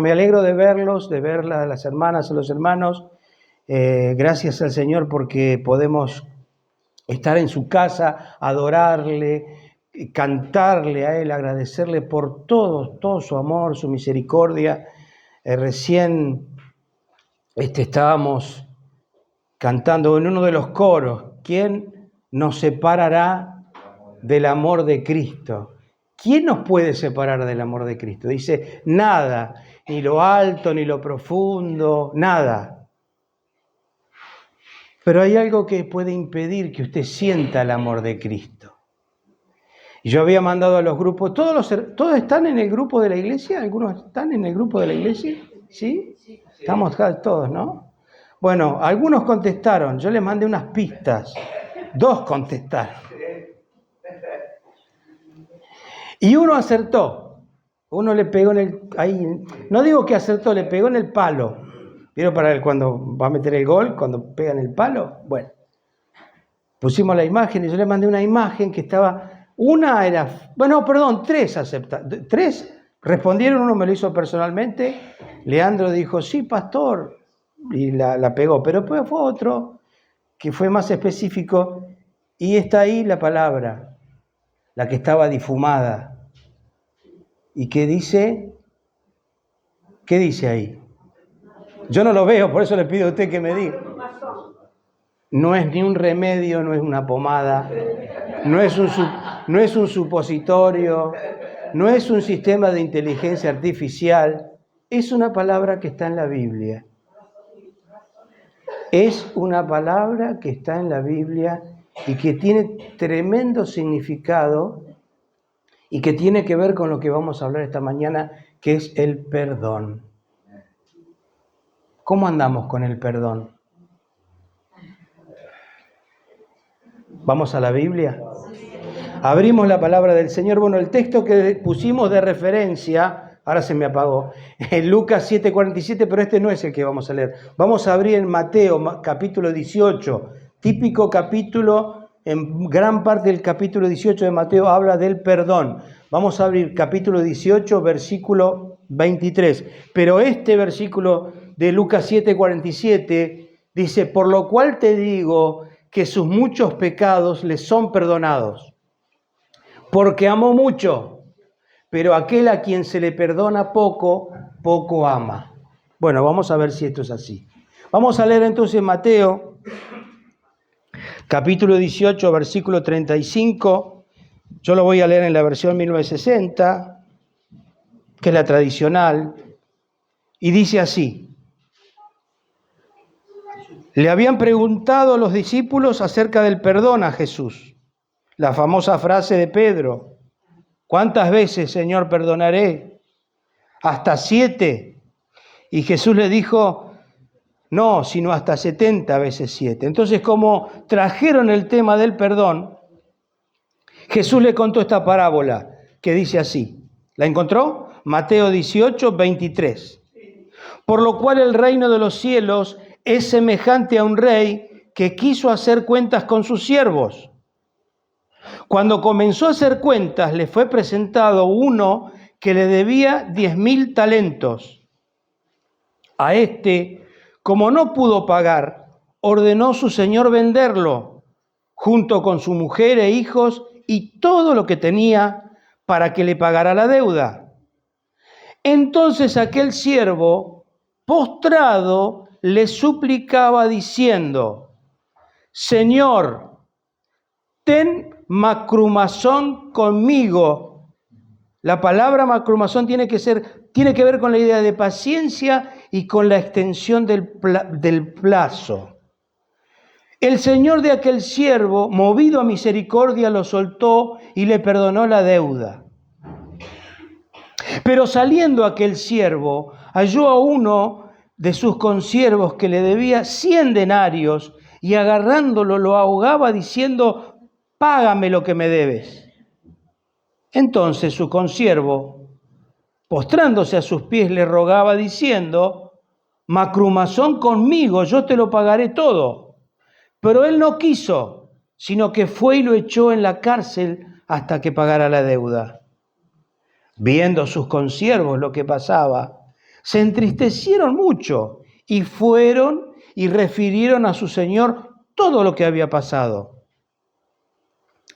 Me alegro de verlos, de ver a las hermanas, a los hermanos. Gracias al Señor porque podemos estar en su casa, adorarle, cantarle a Él, agradecerle por todo su amor, su misericordia. Recién estábamos cantando en uno de los coros: ¿quién nos separará del amor de Cristo? ¿Quién nos puede separar del amor de Cristo? Dice, nada, ni lo alto, ni lo profundo, nada. Pero hay algo que puede impedir que usted sienta el amor de Cristo. Y yo había mandado a los grupos, ¿todos están en el grupo de la iglesia? ¿Algunos están en el grupo de la iglesia? ¿Sí? Estamos todos, ¿no? Bueno, algunos contestaron, yo les mandé unas pistas, 2 contestaron. Y uno acertó, uno le pegó en el, ahí, no digo que acertó, le pegó en el palo. ¿Vieron para cuando va a meter el gol, cuando pega en el palo? Bueno, pusimos la imagen y yo le mandé una imagen que estaba, una era, bueno, perdón, 3 aceptaron, 3 respondieron, uno me lo hizo personalmente, Leandro dijo, sí, pastor, y la pegó, pero después fue otro que fue más específico y está ahí la palabra, la que estaba difumada. ¿Y qué dice? ¿Qué dice ahí? Yo no lo veo, por eso le pido a usted que me diga. No es ni un remedio, no es una pomada, no es un supositorio, no es un sistema de inteligencia artificial, es una palabra que está en la Biblia. Es una palabra que está en la Biblia y que tiene tremendo significado y que tiene que ver con lo que vamos a hablar esta mañana, que es el perdón. ¿Cómo andamos con el perdón? ¿Vamos a la Biblia? Abrimos la palabra del Señor. Bueno, el texto que pusimos de referencia, ahora se me apagó, en Lucas 7:47, pero este no es el que vamos a leer. Vamos a abrir en Mateo, capítulo 18, típico capítulo. En gran parte del capítulo 18 de Mateo habla del perdón. Vamos a abrir capítulo 18, versículo 23. Pero este versículo de Lucas 7:47 dice, por lo cual te digo que sus muchos pecados les son perdonados, porque amó mucho, pero aquel a quien se le perdona poco, poco ama. Bueno, vamos a ver si esto es así. Vamos a leer entonces Mateo capítulo 18, versículo 35, yo lo voy a leer en la versión 1960, que es la tradicional, y dice así. Le habían preguntado a los discípulos acerca del perdón a Jesús. La famosa frase de Pedro, ¿cuántas veces, Señor, perdonaré? ¿Hasta 7? Y Jesús le dijo, no, sino hasta 70 veces 7. Entonces, como trajeron el tema del perdón, Jesús le contó esta parábola que dice así. ¿La encontró? Mateo 18, 23. Por lo cual el reino de los cielos es semejante a un rey que quiso hacer cuentas con sus siervos. Cuando comenzó a hacer cuentas, le fue presentado uno que le debía 10.000 talentos. A este, como no pudo pagar, ordenó su señor venderlo, junto con su mujer e hijos y todo lo que tenía, para que le pagara la deuda. Entonces aquel siervo, postrado, le suplicaba diciendo, Señor, ten macrumazón conmigo. La palabra macrumazón tiene que ver con la idea de paciencia y con la extensión del plazo. El señor de aquel siervo, movido a misericordia, lo soltó y le perdonó la deuda. Pero saliendo aquel siervo, halló a uno de sus consiervos que le debía 100 denarios y agarrándolo lo ahogaba diciendo, págame lo que me debes. Entonces su consiervo, postrándose a sus pies, le rogaba diciendo, macrumazón conmigo, yo te lo pagaré todo. Pero él no quiso, sino que fue y lo echó en la cárcel hasta que pagara la deuda. Viendo sus consiervos lo que pasaba, se entristecieron mucho y fueron y refirieron a su señor todo lo que había pasado.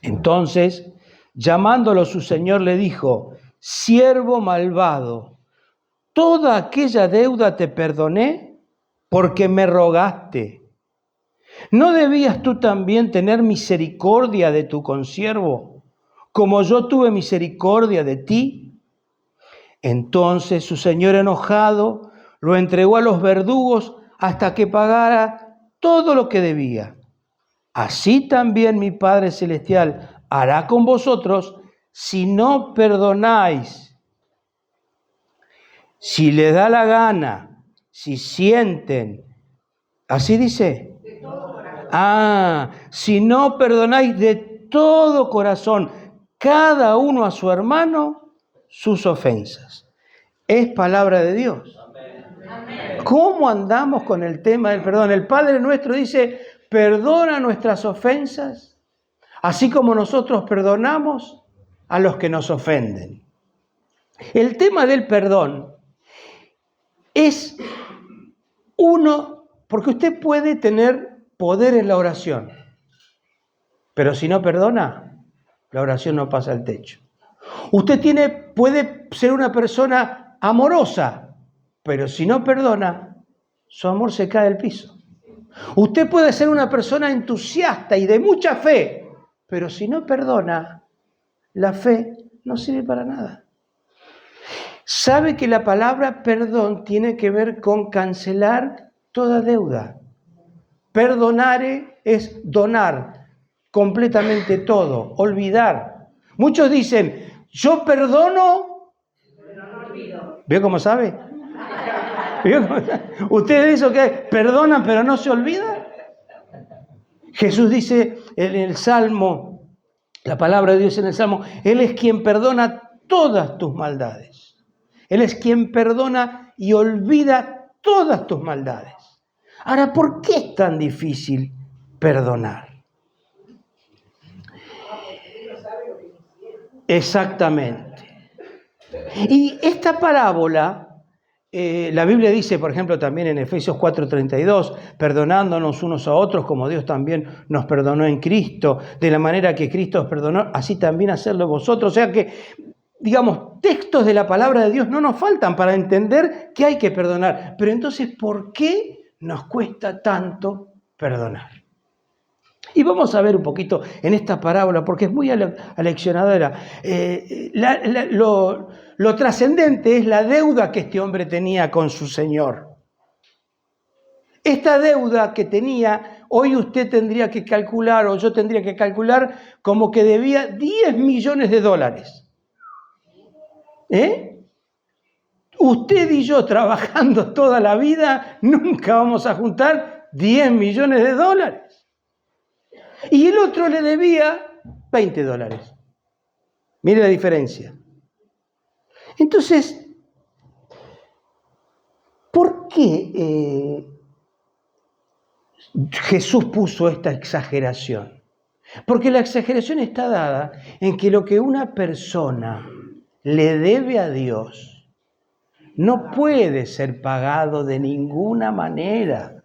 Entonces, llamándolo su señor, le dijo: siervo malvado, toda aquella deuda te perdoné porque me rogaste. ¿No debías tú también tener misericordia de tu consiervo, como yo tuve misericordia de ti? Entonces su señor, enojado, lo entregó a los verdugos hasta que pagara todo lo que debía. Así también mi Padre Celestial hará con vosotros si no perdonáis. Si le da la gana, si sienten, así dice. Si no perdonáis de todo corazón, cada uno a su hermano, sus ofensas. Es palabra de Dios. Amén. ¿Cómo andamos con el tema del perdón? El Padre nuestro dice: perdona nuestras ofensas, así como nosotros perdonamos a los que nos ofenden. El tema del perdón es uno, porque usted puede tener poder en la oración, pero si no perdona, la oración no pasa el techo. Usted puede ser una persona amorosa, pero si no perdona, su amor se cae al piso. Usted puede ser una persona entusiasta y de mucha fe, pero si no perdona, la fe no sirve para nada. Sabe que la palabra perdón tiene que ver con cancelar toda deuda. Perdonare es donar completamente todo, olvidar. Muchos dicen: yo perdono, pero no olvido. ¿Ve cómo sabe? ¿Ustedes eso que perdonan pero no se olvidan? Jesús dice en el Salmo, la palabra de Dios en el Salmo: Él es quien perdona todas tus maldades. Él es quien perdona y olvida todas tus maldades. Ahora, ¿por qué es tan difícil perdonar? Exactamente. Y esta parábola, la Biblia dice, por ejemplo, también en Efesios 4:32, perdonándonos unos a otros como Dios también nos perdonó en Cristo, de la manera que Cristo os perdonó, así también hacerlo vosotros. O sea que, digamos, textos de la palabra de Dios no nos faltan para entender que hay que perdonar. Pero entonces, ¿por qué nos cuesta tanto perdonar? Y vamos a ver un poquito en esta parábola, porque es muy aleccionadora. Lo trascendente es la deuda que este hombre tenía con su Señor. Esta deuda que tenía, hoy usted tendría que calcular, o yo tendría que calcular, como que debía 10 millones de dólares. Usted y yo, trabajando toda la vida, nunca vamos a juntar 10 millones de dólares. Y el otro le debía 20 dólares. Mire la diferencia. Entonces, ¿por qué Jesús puso esta exageración? Porque la exageración está dada en que lo que una persona le debe a Dios no puede ser pagado de ninguna manera.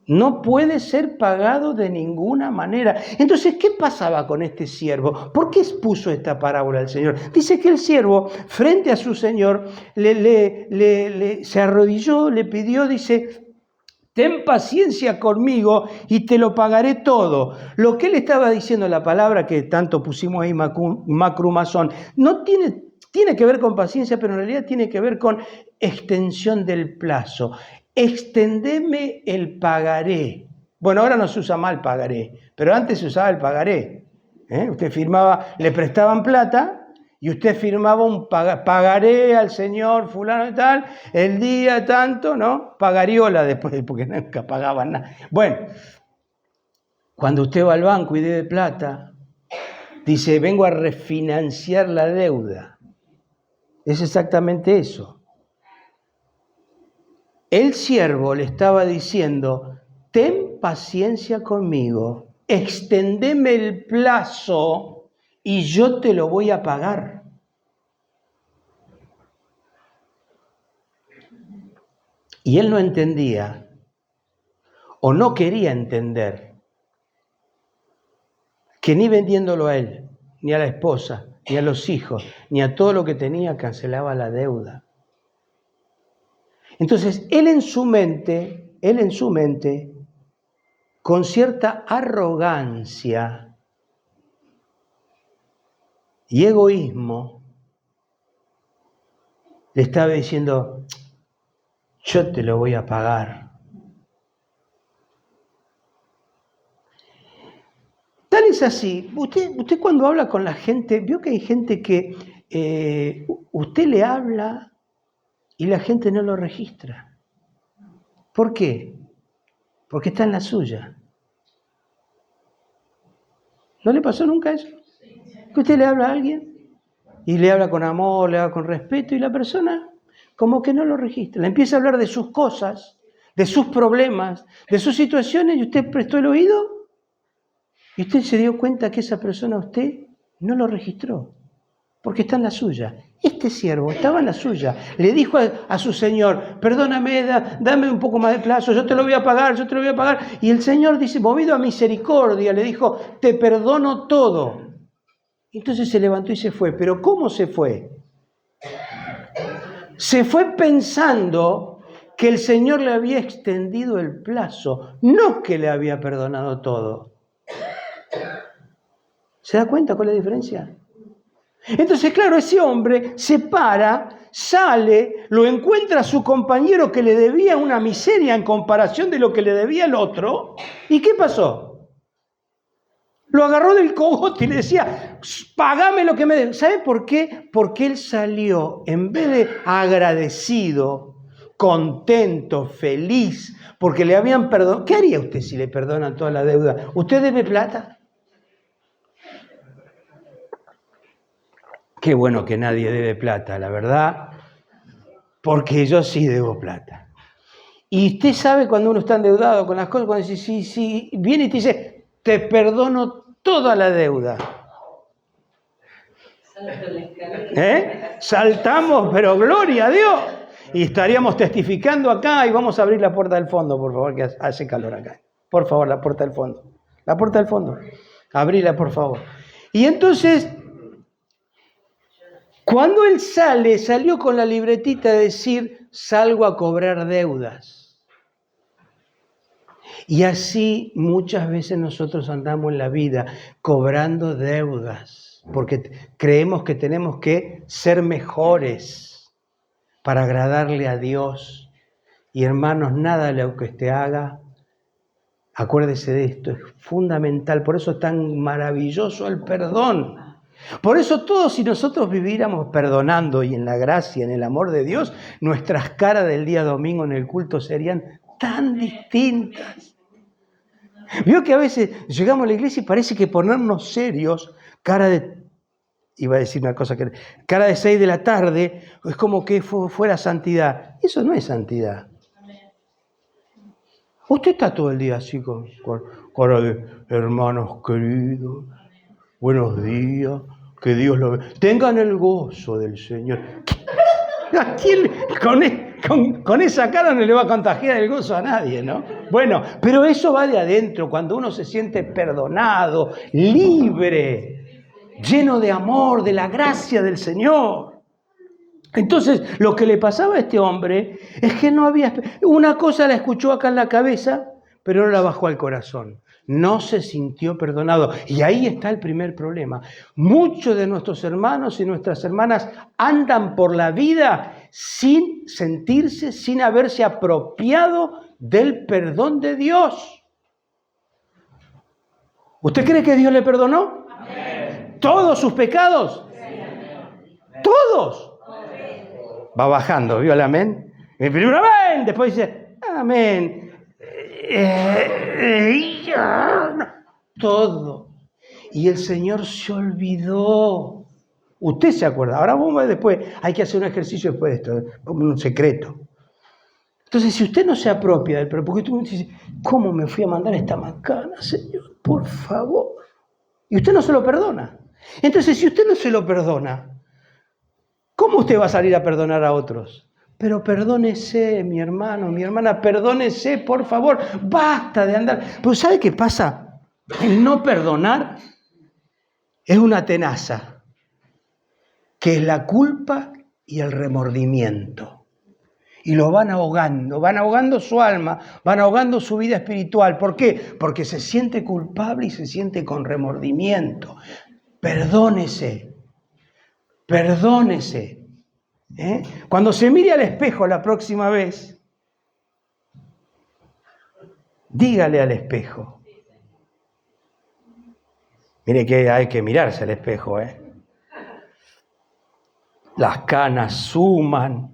No puede ser pagado de ninguna manera. Entonces, ¿qué pasaba con este siervo? ¿Por qué expuso esta parábola al Señor? Dice que el siervo, frente a su Señor, se arrodilló, le pidió, dice: ten paciencia conmigo y te lo pagaré todo. Lo que él estaba diciendo, la palabra que tanto pusimos ahí, macrumazón, no tiene que ver con paciencia, pero en realidad tiene que ver con extensión del plazo. Extendeme el pagaré. Bueno, ahora no se usa mal pagaré, pero antes se usaba el pagaré. Usted firmaba, le prestaban plata y usted firmaba un pagaré al señor fulano y tal, el día tanto, ¿no? Pagariola después, porque nunca pagaban nada. Bueno, cuando usted va al banco y debe plata, dice: vengo a refinanciar la deuda. Es exactamente eso. El siervo le estaba diciendo: ten paciencia conmigo, extendeme el plazo y yo te lo voy a pagar. Y él no entendía o no quería entender que ni vendiéndolo a él, ni a la esposa, ni a los hijos, ni a todo lo que tenía, cancelaba la deuda. Entonces, él en su mente, con cierta arrogancia y egoísmo, le estaba diciendo, yo te lo voy a pagar. Tal es así, usted cuando habla con la gente, vio que hay gente que usted le habla y la gente no lo registra. ¿Por qué? Porque está en la suya. ¿No le pasó nunca eso? Que usted le habla a alguien y le habla con amor, le habla con respeto y la persona como que no lo registra. Le empieza a hablar de sus cosas, de sus problemas, de sus situaciones y usted prestó el oído y usted se dio cuenta que esa persona a usted no lo registró porque está en la suya. Este siervo estaba en la suya. Le dijo a su señor, perdóname, dame un poco más de plazo, yo te lo voy a pagar. Y el señor dice, movido a misericordia, le dijo, te perdono todo. Entonces se levantó y se fue. ¿Pero cómo se fue? Se fue pensando que el Señor le había extendido el plazo, no que le había perdonado todo. ¿Se da cuenta cuál es la diferencia? Entonces, claro, ese hombre se para, sale, lo encuentra a su compañero que le debía una miseria en comparación de lo que le debía el otro. ¿Y qué pasó? Lo agarró del cogote y le decía, pagame lo que me debes. ¿Sabe por qué? Porque él salió, en vez de agradecido, contento, feliz, porque le habían perdonado. ¿Qué haría usted si le perdonan toda la deuda? ¿Usted debe plata? Qué bueno que nadie debe plata, la verdad, porque yo sí debo plata. Y usted sabe cuando uno está endeudado con las cosas, cuando dice, sí, viene y te dice, te perdono toda la deuda. Saltamos, pero gloria a Dios. Y estaríamos testificando acá y vamos a abrir la puerta del fondo, por favor, que hace calor acá. Por favor, la puerta del fondo. La puerta del fondo. Abrila, por favor. Y entonces, cuando él salió con la libretita de decir, salgo a cobrar deudas. Y así muchas veces nosotros andamos en la vida cobrando deudas, porque creemos que tenemos que ser mejores para agradarle a Dios. Y hermanos, nada de lo que usted haga, acuérdese de esto, es fundamental, por eso es tan maravilloso el perdón. Por eso todos, si nosotros viviéramos perdonando y en la gracia, en el amor de Dios, nuestras caras del día domingo en el culto serían tan distintas. Vio que a veces llegamos a la iglesia y parece que ponernos serios, cara de 6 de la tarde, es como que fuera santidad. Eso no es santidad. Usted está todo el día así con cara de hermanos queridos, buenos días, que Dios lo vea. Tengan el gozo del Señor. ¿A quién con esa cara no le va a contagiar el gozo a nadie, ¿no? Bueno, pero eso va de adentro, cuando uno se siente perdonado, libre, lleno de amor, de la gracia del Señor. Entonces, lo que le pasaba a este hombre es que no había... Una cosa la escuchó acá en la cabeza, pero no la bajó al corazón. No se sintió perdonado. Y ahí está el primer problema. Muchos de nuestros hermanos y nuestras hermanas andan por la vida sin sentirse, sin haberse apropiado del perdón de Dios. ¿Usted cree que Dios le perdonó? Amén. ¿Todos sus pecados? Sí. ¿Todos? Va bajando, ¿vio el amén? El primero amén, después dice amén. Todo. Y el Señor se olvidó. Usted se acuerda. Ahora vamos después. Hay que hacer un ejercicio después de esto. Un secreto. Entonces, si usted no se apropia del perdón, porque tú dice, ¿cómo me fui a mandar esta macana, Señor? Por favor. Y usted no se lo perdona. Entonces, si usted no se lo perdona, ¿cómo usted va a salir a perdonar a otros? Pero perdónese, mi hermano, mi hermana, perdónese, por favor. Basta de andar. Pero ¿sabe qué pasa? El no perdonar es una tenaza, que es la culpa y el remordimiento. Y lo van ahogando su alma, van ahogando su vida espiritual. ¿Por qué? Porque se siente culpable y se siente con remordimiento. Perdónese, perdónese. Cuando se mire al espejo la próxima vez, dígale al espejo. Mire que hay que mirarse al espejo, Las canas suman,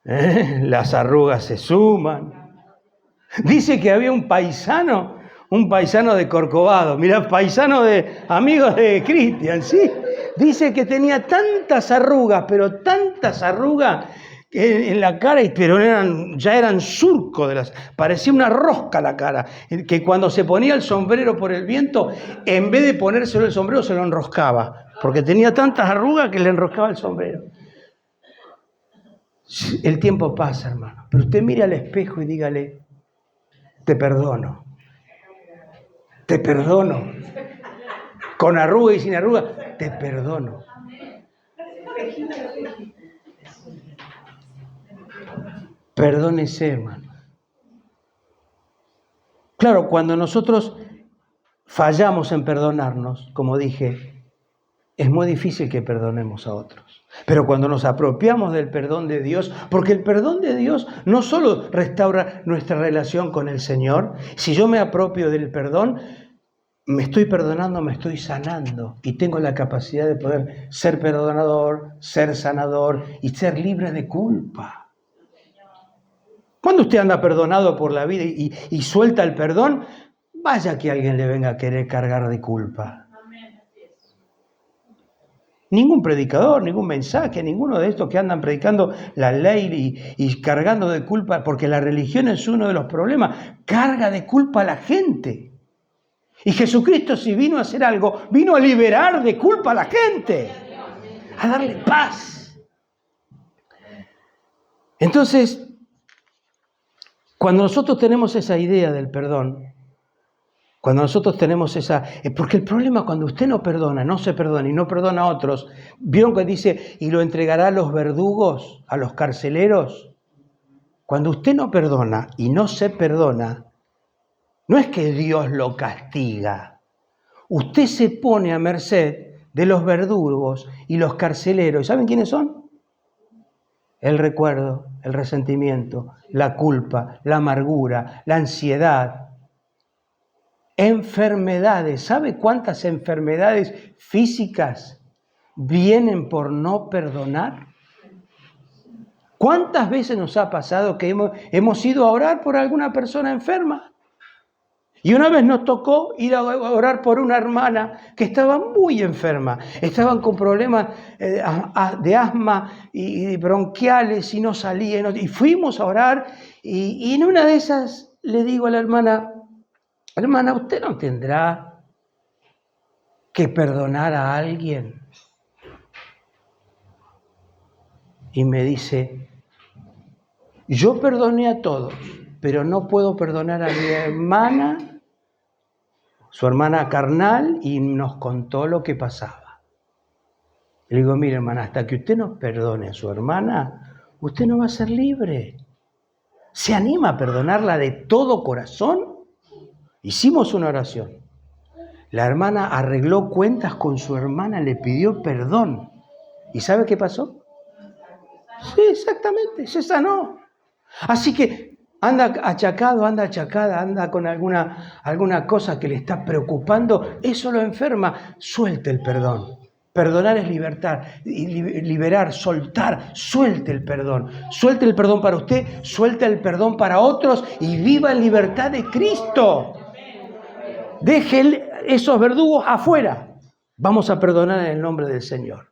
las arrugas se suman. Dice que había un paisano de Corcovado, mirá, paisano de amigos de Cristian, ¿sí? Dice que tenía tantas arrugas, pero tantas arrugas en la cara, pero ya eran surcos, parecía una rosca la cara, que cuando se ponía el sombrero por el viento, en vez de ponérselo el sombrero, se lo enroscaba, porque tenía tantas arrugas que le enroscaba el sombrero. El tiempo pasa, hermano, pero usted mire al espejo y dígale, te perdono, con arruga y sin arruga, te perdono. Perdónese, hermano. Claro, cuando nosotros fallamos en perdonarnos, como dije, es muy difícil que perdonemos a otros. Pero cuando nos apropiamos del perdón de Dios, porque el perdón de Dios no solo restaura nuestra relación con el Señor, si yo me apropio del perdón, me estoy perdonando, me estoy sanando y tengo la capacidad de poder ser perdonador, ser sanador y ser libre de culpa. Cuando usted anda perdonado por la vida y suelta el perdón, vaya que alguien le venga a querer cargar de culpa. Ningún predicador, ningún mensaje, ninguno de estos que andan predicando la ley y cargando de culpa, porque la religión es uno de los problemas, carga de culpa a la gente. Y Jesucristo, si vino a hacer algo, vino a liberar de culpa a la gente, a darle paz. Entonces, cuando nosotros tenemos esa idea del perdón, cuando nosotros tenemos porque el problema cuando usted no perdona, no se perdona y no perdona a otros, ¿vieron que dice, y lo entregará a los verdugos, a los carceleros? Cuando usted no perdona y no se perdona, no es que Dios lo castiga. Usted se pone a merced de los verdugos y los carceleros. ¿Saben quiénes son? El recuerdo, el resentimiento, la culpa, la amargura, la ansiedad. Enfermedades. ¿Sabe cuántas enfermedades físicas vienen por no perdonar? ¿Cuántas veces nos ha pasado que hemos ido a orar por alguna persona enferma? Y una vez nos tocó ir a orar por una hermana que estaba muy enferma. Estaban con problemas de asma y bronquiales y no salían. Y fuimos a orar y en una de esas le digo a la hermana, hermana, ¿usted no tendrá que perdonar a alguien? Y me dice, yo perdoné a todos, pero no puedo perdonar a mi hermana, su hermana carnal, y nos contó lo que pasaba. Le digo, mire hermana, hasta que usted no perdone a su hermana, usted no va a ser libre. ¿Se anima a perdonarla de todo corazón? Hicimos una oración. La hermana arregló cuentas con su hermana, le pidió perdón. ¿Y sabe qué pasó? Sí, exactamente, se sanó. Así que anda achacado, anda achacada, anda con alguna cosa que le está preocupando, eso lo enferma. Suelte el perdón. Perdonar es liberar, soltar. Suelte el perdón. Suelte el perdón para usted, suelte el perdón para otros y viva en libertad de Cristo. Deje esos verdugos afuera. Vamos a perdonar en el nombre del Señor.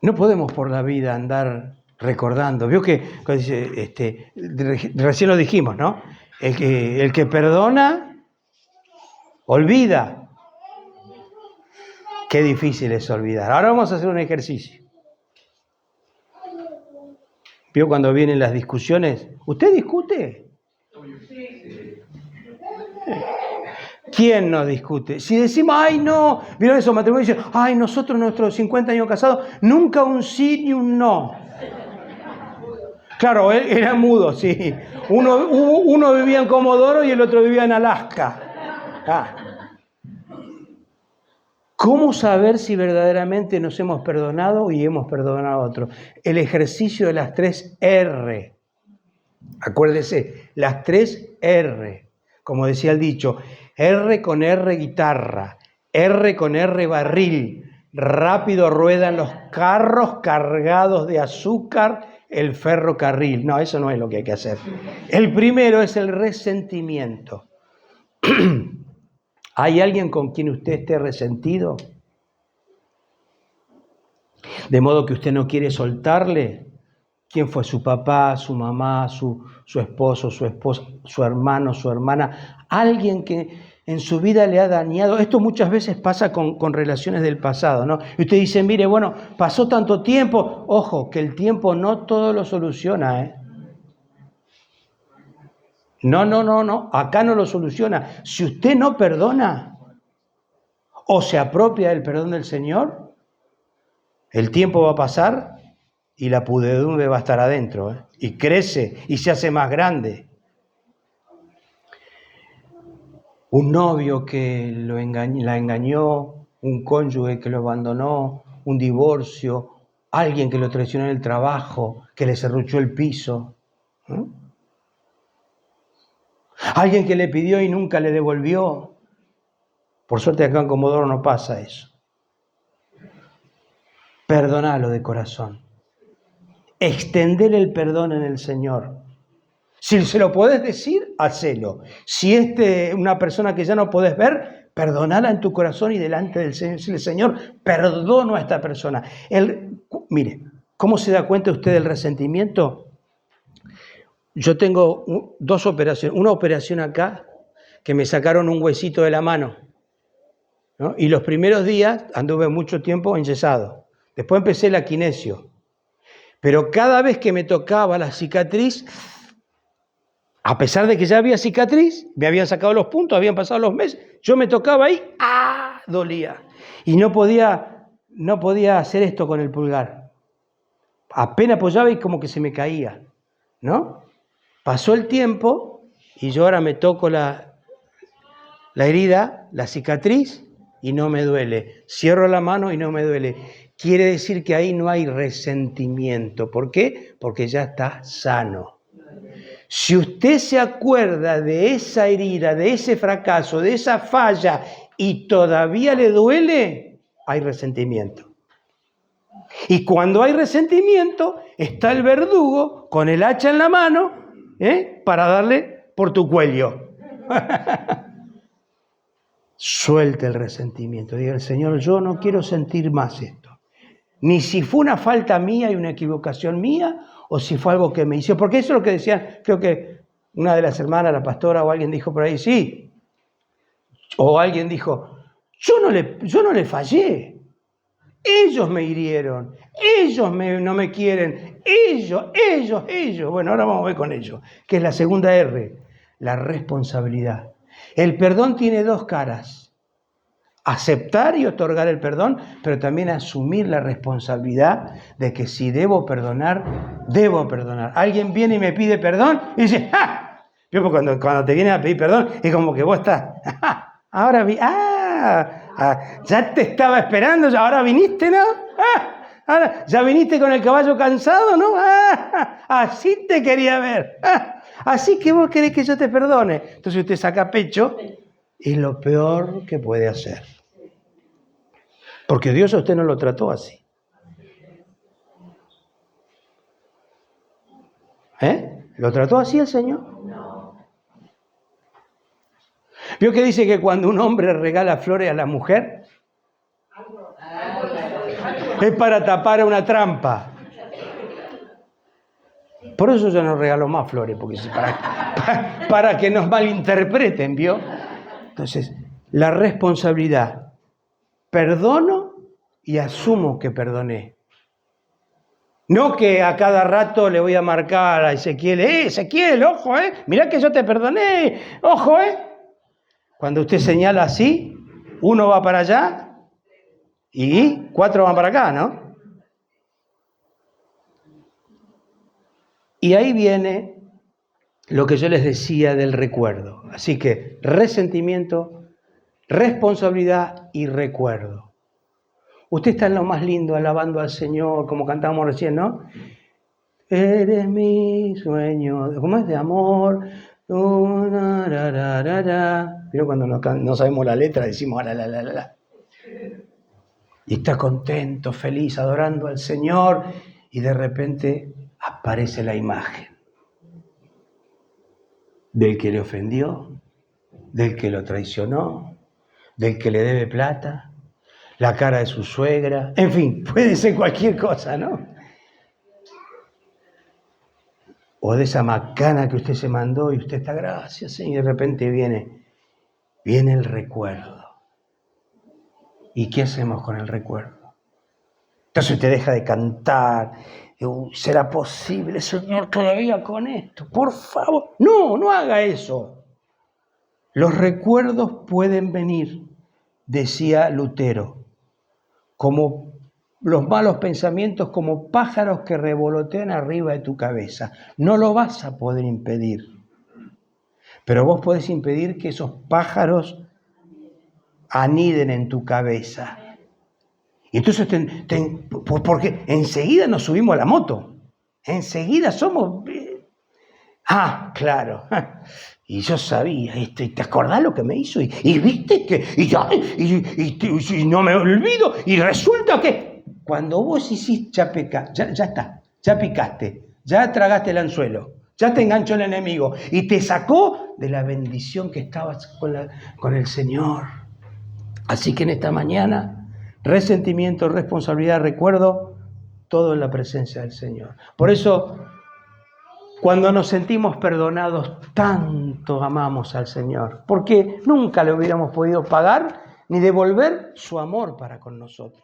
No podemos por la vida andar recordando. Vio que recién lo dijimos, ¿no? El que perdona, olvida. Qué difícil es olvidar. Ahora vamos a hacer un ejercicio. ¿Vio cuando vienen las discusiones? ¿Usted discute? ¿Quién no discute? Si decimos, ay no, ¿vieron esos matrimonios? Dicen, ay, nosotros nuestros 50 años casados, nunca un sí ni un no. Claro, él era mudo, sí. Uno vivía en Comodoro y el otro vivía en Alaska. ¿Cómo saber si verdaderamente nos hemos perdonado y hemos perdonado a otros? El ejercicio de las 3 R. Acuérdese, las 3 R. Como decía el dicho, R con R guitarra, R con R barril, rápido ruedan los carros cargados de azúcar, el ferrocarril. No, eso no es lo que hay que hacer. El primero es el resentimiento. ¿Hay alguien con quien usted esté resentido? De modo que usted no quiere soltarle. ¿Quién fue? ¿Su papá, su mamá, su esposo, su esposa, su hermano, su hermana? Alguien que en su vida le ha dañado. Esto muchas veces pasa con relaciones del pasado, ¿no? Y usted dice, mire, bueno, pasó tanto tiempo. Ojo, que el tiempo no todo lo soluciona, ¿eh? No. Acá no lo soluciona. Si usted no perdona o se apropia del perdón del Señor, el tiempo va a pasar y la pudredumbre va a estar adentro, ¿eh? Y crece y se hace más grande. Un novio que la engañó, un cónyuge que lo abandonó, un divorcio, alguien que lo traicionó en el trabajo, que le serruchó el piso. Alguien que le pidió y nunca le devolvió. Por suerte acá en Comodoro no pasa eso. Perdonalo de corazón. Extender el perdón en el Señor. Si se lo podés decir, hacelo. Si es una persona que ya no podés ver, perdonala en tu corazón y delante del Señor. Decirle, Señor, perdono a esta persona. Mire, ¿cómo se da cuenta usted del resentimiento? Yo tengo 2 operaciones. Una operación acá, que me sacaron un huesito de la mano, ¿no? Y los primeros días anduve mucho tiempo enyesado. Después empecé la quinesio. Pero cada vez que me tocaba la cicatriz, a pesar de que ya había cicatriz, me habían sacado los puntos, habían pasado los meses, yo me tocaba ahí, dolía. Y no podía hacer esto con el pulgar. Apenas apoyaba y como que se me caía, ¿no? Pasó el tiempo y yo ahora me toco la herida, la cicatriz, y no me duele. Cierro la mano y no me duele. Quiere decir que ahí no hay resentimiento. ¿Por qué? Porque ya está sano. Si usted se acuerda de esa herida, de ese fracaso, de esa falla, y todavía le duele, hay resentimiento. Y cuando hay resentimiento, está el verdugo con el hacha en la mano, para darle por tu cuello. Suelte el resentimiento. Diga al Señor, yo no quiero sentir más esto. Ni si fue una falta mía y una equivocación mía, o si fue algo que me hizo. Porque eso es lo que decían, creo que una de las hermanas, la pastora, o alguien dijo por ahí, sí. O alguien dijo, yo no le fallé. Ellos me hirieron. Ellos no me quieren. Ellos. Bueno, ahora vamos a ver con ellos. Que es la segunda R, la responsabilidad. El perdón tiene 2 caras. Aceptar y otorgar el perdón, pero también asumir la responsabilidad de que si debo perdonar, debo perdonar. Alguien viene y me pide perdón y dice, ¡ah! Yo cuando te vienen a pedir perdón, es como que vos estás, ¡ah! Ahora ya te estaba esperando, ahora viniste, ¿no? Ahora, ya viniste con el caballo cansado, ¿no? Así te quería ver. Así que vos querés que yo te perdone. Entonces usted saca pecho, es lo peor que puede hacer. Porque Dios a usted no lo trató así. ¿Lo trató así el Señor? No. ¿Vio que dice que cuando un hombre regala flores a la mujer? Es para tapar una trampa. Por eso yo no regalo más flores, porque para que nos malinterpreten, ¿vio? Entonces, la responsabilidad. ¿Perdono y asumo que perdoné. No que a cada rato le voy a marcar a Ezequiel, Ezequiel, ojo, mirá que yo te perdoné, ojo, Cuando usted señala así, uno va para allá y 4 van para acá, ¿no? Y ahí viene lo que yo les decía del recuerdo. Así que resentimiento, responsabilidad y recuerdo. Usted está en lo más lindo, alabando al Señor, como cantábamos recién, ¿no? Eres mi sueño, ¿cómo es? De amor. Pero cuando no sabemos la letra decimos la. Y está contento, feliz, adorando al Señor, y de repente aparece la imagen del que le ofendió, del que lo traicionó, del que le debe plata, la cara de su suegra, en fin, puede ser cualquier cosa, ¿no? O de esa macana que usted se mandó y usted está, gracias, y de repente viene el recuerdo. ¿Y qué hacemos con el recuerdo? Entonces usted deja de cantar. ¿Será posible, Señor, todavía con esto? Por favor, no haga eso. Los recuerdos pueden venir, decía Lutero, como los malos pensamientos, como pájaros que revolotean arriba de tu cabeza. No lo vas a poder impedir. Pero vos podés impedir que esos pájaros aniden en tu cabeza. Y entonces, porque enseguida nos subimos a la moto. Enseguida somos... claro. Y yo sabía esto. ¿Y te acordás lo que me hizo? Y viste que... Y no me olvido. Y resulta que cuando vos hiciste, ya está. Ya picaste. Ya tragaste el anzuelo. Ya te enganchó el enemigo. Y te sacó de la bendición que estabas con el Señor. Así que en esta mañana... resentimiento, responsabilidad, recuerdo, todo en la presencia del Señor. Por eso, cuando nos sentimos perdonados, tanto amamos al Señor, porque nunca le hubiéramos podido pagar ni devolver su amor para con nosotros.